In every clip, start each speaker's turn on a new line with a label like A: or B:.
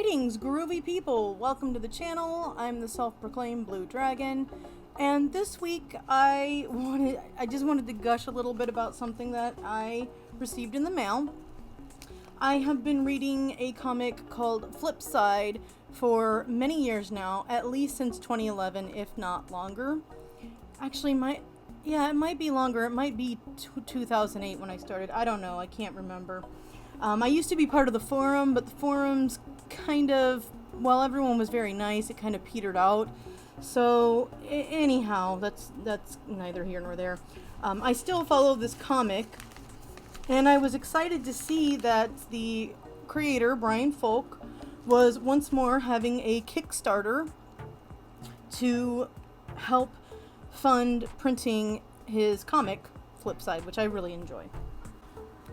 A: Greetings, groovy people! Welcome to the channel. I'm the self-proclaimed Blue Dragon, and this week I just wanted to gush a little bit about something that I received in the mail. I have been reading a comic called Flipside for many years now, at least since 2011, if not longer. Actually, it might be longer. It might be 2008 when I started. I don't know. I can't remember. I used to be part of the forum, but the forums kind of, while everyone was very nice, it kind of petered out. So, anyhow, that's neither here nor there. I still follow this comic, and I was excited to see that the creator, Brian Folk, was once more having a Kickstarter to help fund printing his comic, Flipside, which I really enjoy.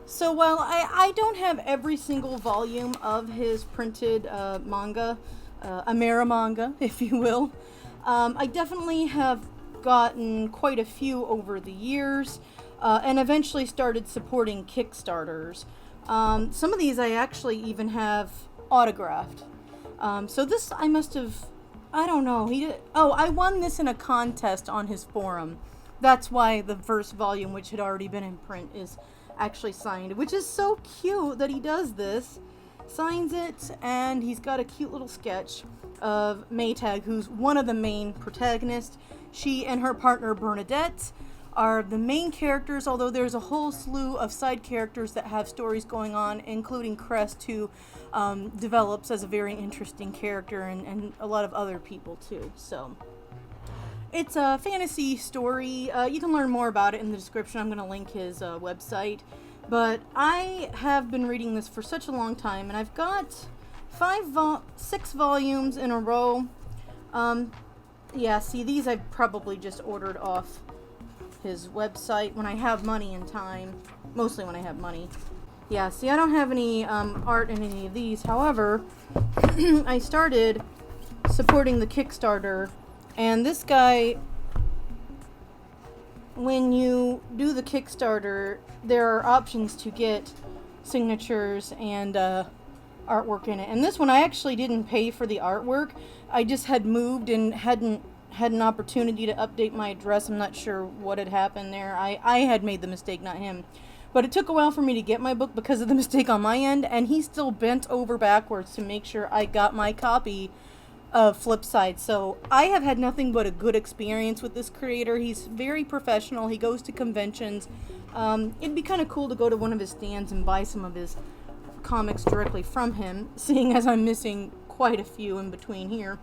A: So while I don't have every single volume of his printed manga, Amera manga, if you will, I definitely have gotten quite a few over the years, and eventually started supporting Kickstarters. Some of these I actually even have autographed. So this I must have, I don't know, I won this in a contest on his forum. That's why the first volume, which had already been in print, is actually signed, which is so cute that he does this. Signs it, and he's got a cute little sketch of Maytag, who's one of the main protagonists. She and her partner Bernadette are the main characters, although there's a whole slew of side characters that have stories going on, including Crest, who develops as a very interesting character, and a lot of other people too. So it's a fantasy story. You can learn more about it in the description. I'm going to link his website. But I have been reading this for such a long time, and I've got 6 volumes in a row. Yeah, see, these I probably just ordered off his website when I have money and time. Mostly when I have money. Yeah, see, I don't have any art in any of these. However, I started supporting the Kickstarter. And this guy, when you do the Kickstarter, there are options to get signatures and artwork in it. And this one, I actually didn't pay for the artwork. I just had moved and hadn't had an opportunity to update my address. I'm not sure what had happened there. I had made the mistake, not him. But it took a while for me to get my book because of the mistake on my end, and he still bent over backwards to make sure I got my copy of Flipside. So I have had nothing but a good experience with this creator. He's very professional. He goes to conventions. It'd be kind of cool to go to one of his stands and buy some of his comics directly from him, seeing as I'm missing quite a few in between here.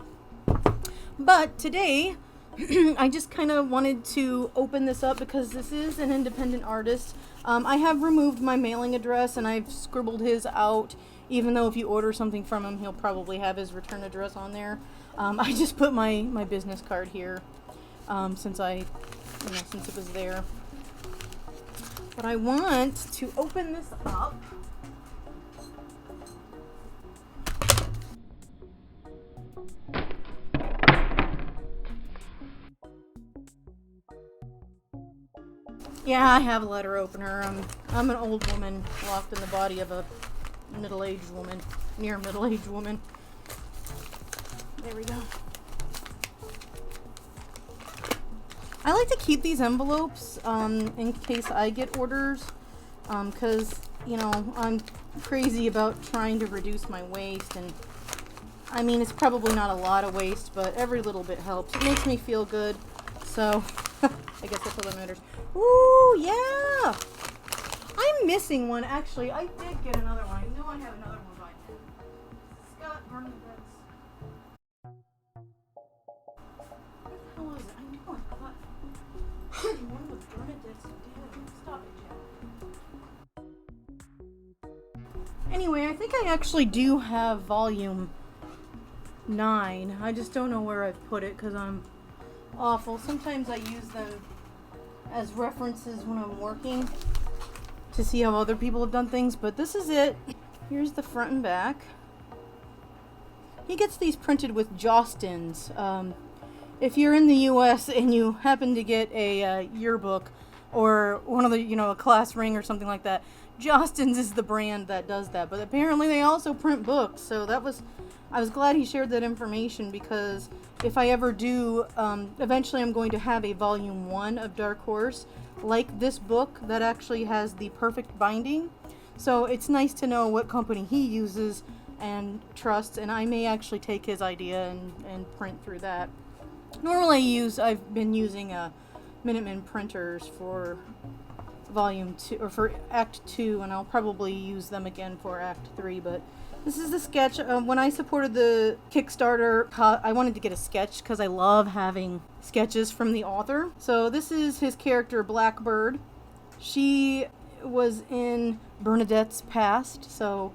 A: But today, I just kind of wanted to open this up because this is an independent artist. I have removed my mailing address and I've scribbled his out. Even though if you order something from him, he'll probably have his return address on there. I just put my business card here, since it was there. But I want to open this up. Yeah, I have a letter opener. I'm an old woman locked in the body of a middle-aged woman, near middle-aged woman. There we go. I like to keep these envelopes in case I get orders, because, you know, I'm crazy about trying to reduce my waste, and I mean, it's probably not a lot of waste, but every little bit helps. It makes me feel good, so I guess that's all that matters. Ooh, yeah! I'm missing one, actually. I did get another one. I know I have another one by now. Scott Bernadette's. What the hell is it? I know I thought one with Bernadette's dad. Stop it, Jack. Anyway, I think I actually do have volume 9. I just don't know where I've put it because I'm awful. Sometimes I use them as references when I'm working to see how other people have done things, but this is it. Here's the front and back. He gets these printed with Jostens. If you're in the US and you happen to get a yearbook or one of the, a class ring or something like that, Jostens is the brand that does that, but apparently they also print books, so I was glad he shared that information, because if I ever do, eventually I'm going to have a volume 1 of Dark Horse, like this book, that actually has the perfect binding. So it's nice to know what company he uses and trusts, and I may actually take his idea and print through that. Normally I've been using Minuteman printers for volume 2, or for act 2, and I'll probably use them again for act 3, but this is the sketch. When I supported the Kickstarter, I wanted to get a sketch because I love having sketches from the author. So this is his character, Blackbird. She was in Bernadette's past, so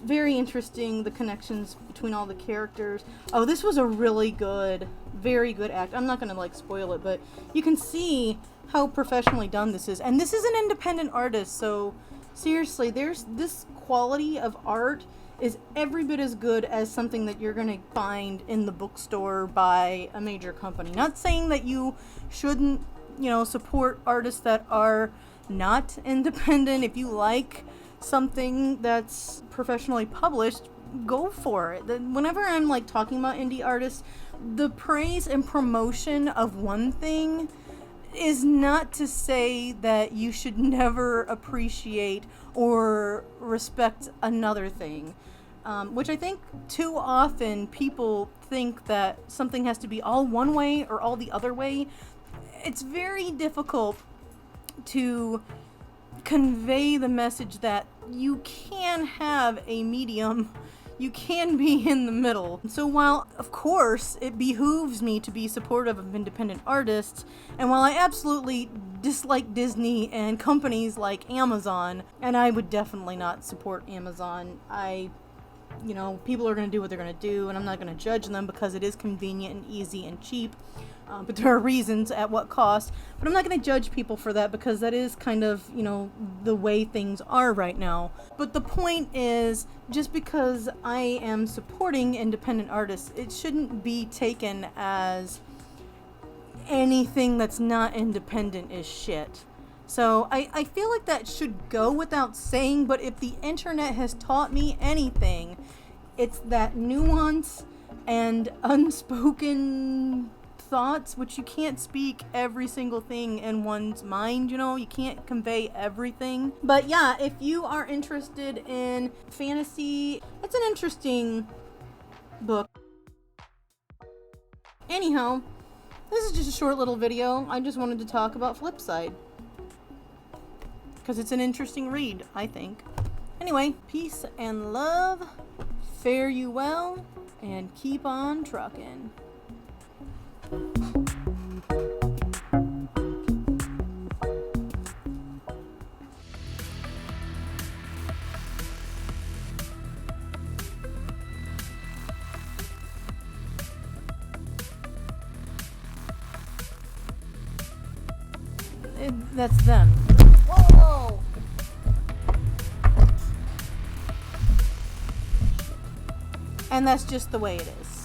A: very interesting, the connections between all the characters. Oh, this was a really good, very good act. I'm not going to like spoil it, but you can see how professionally done this is. And this is an independent artist, so seriously, there's this quality of art is every bit as good as something that you're going to find in the bookstore by a major company. Not saying that you shouldn't, support artists that are not independent. If you like something that's professionally published, go for it. Whenever I'm like talking about indie artists, the praise and promotion of one thing is not to say that you should never appreciate or respect another thing, which I think too often people think that something has to be all one way or all the other way. It's very difficult to convey the message that you can have a medium. You can be in the middle. So while, of course, it behooves me to be supportive of independent artists, and while I absolutely dislike Disney and companies like Amazon, and I would definitely not support Amazon, people are going to do what they're going to do, and I'm not going to judge them because it is convenient and easy and cheap. But there are reasons at what cost. But I'm not going to judge people for that because that is kind of, the way things are right now. But the point is, just because I am supporting independent artists, it shouldn't be taken as anything that's not independent is shit. So I feel like that should go without saying, but if the internet has taught me anything, it's that nuance and unspoken thoughts, which you can't speak every single thing in one's mind, you can't convey everything. But yeah, if you are interested in fantasy, it's an interesting book. Anyhow, this is just a short little video. I just wanted to talk about Flipside, because it's an interesting read, I think. Anyway, peace and love, fare you well, and keep on trucking. That's them. Whoa! And that's just the way it is.